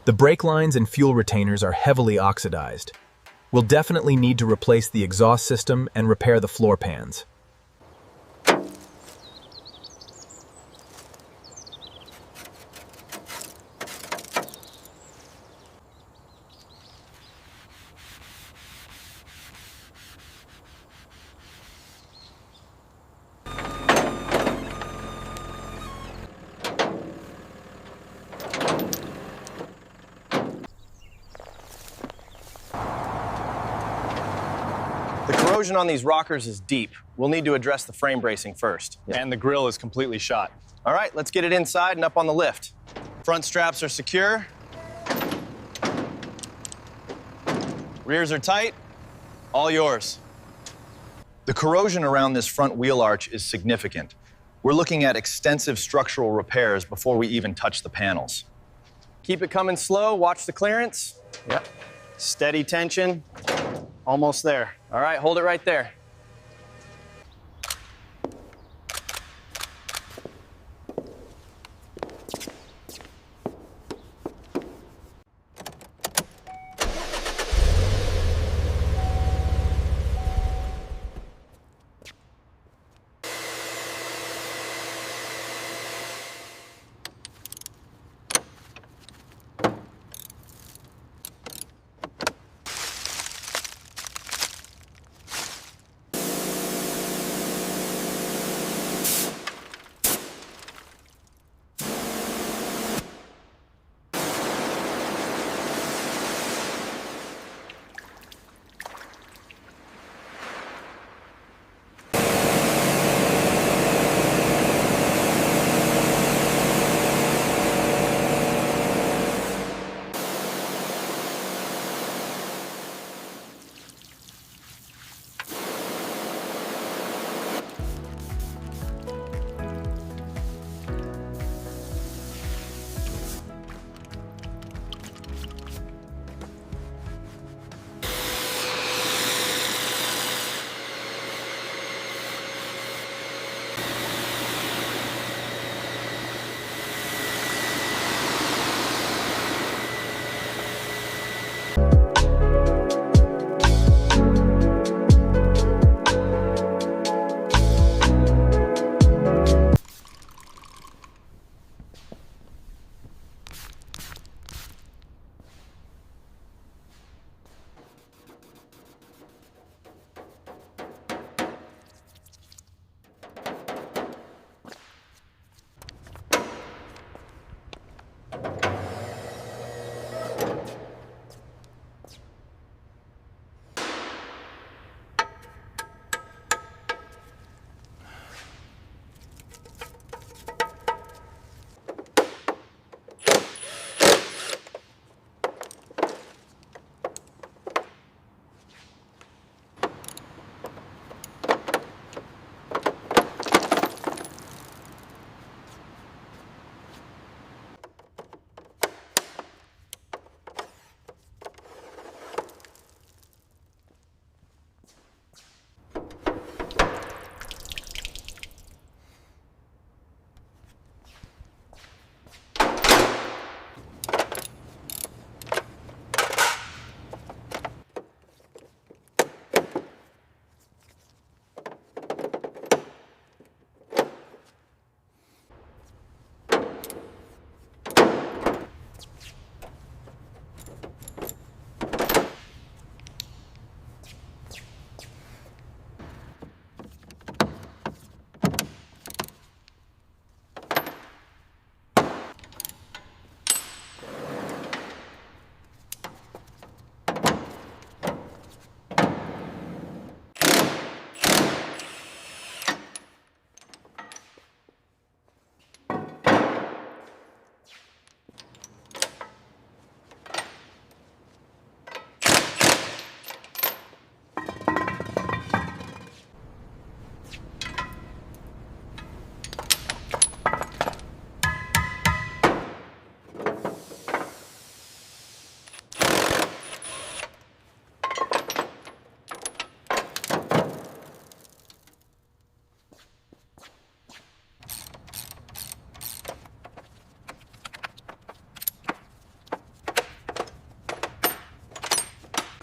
The brake lines and fuel retainers are heavily oxidized. We'll definitely need to replace the exhaust system and repair the floor pans. The corrosion on these rockers is deep. We'll need to address the frame bracing first. And the grill is completely shot. All right, let's get it inside and up on the lift. Front straps are secure. Rears are tight. All yours. The corrosion around this front wheel arch is significant. We're looking at extensive structural repairs before we even touch the panels. Keep it coming slow, watch the clearance. Yep. Steady tension. Almost there. All right, hold it right there.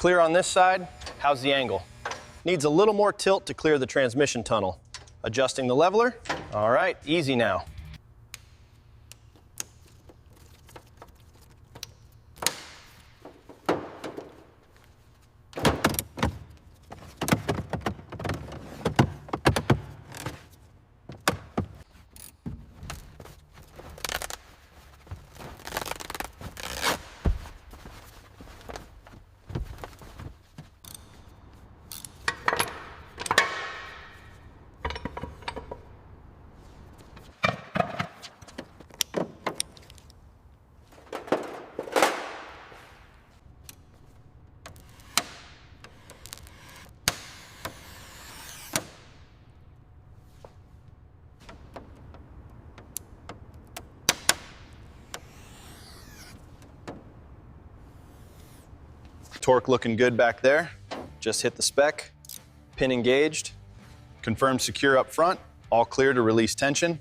Clear on this side. How's the angle? Needs a little more tilt to clear the transmission tunnel. Adjusting the leveler. All right, easy now. Torque looking good back there. Just hit the spec. Pin engaged. Confirmed secure up front. All clear to release tension.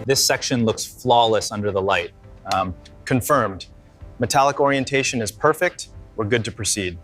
This section looks flawless under the light. Confirmed. Metallic orientation is perfect. We're good to proceed.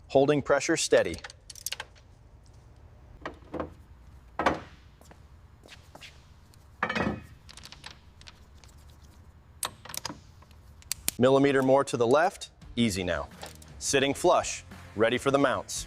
Holding pressure steady. Millimeter more to the left, easy now. Sitting flush, ready for the mounts.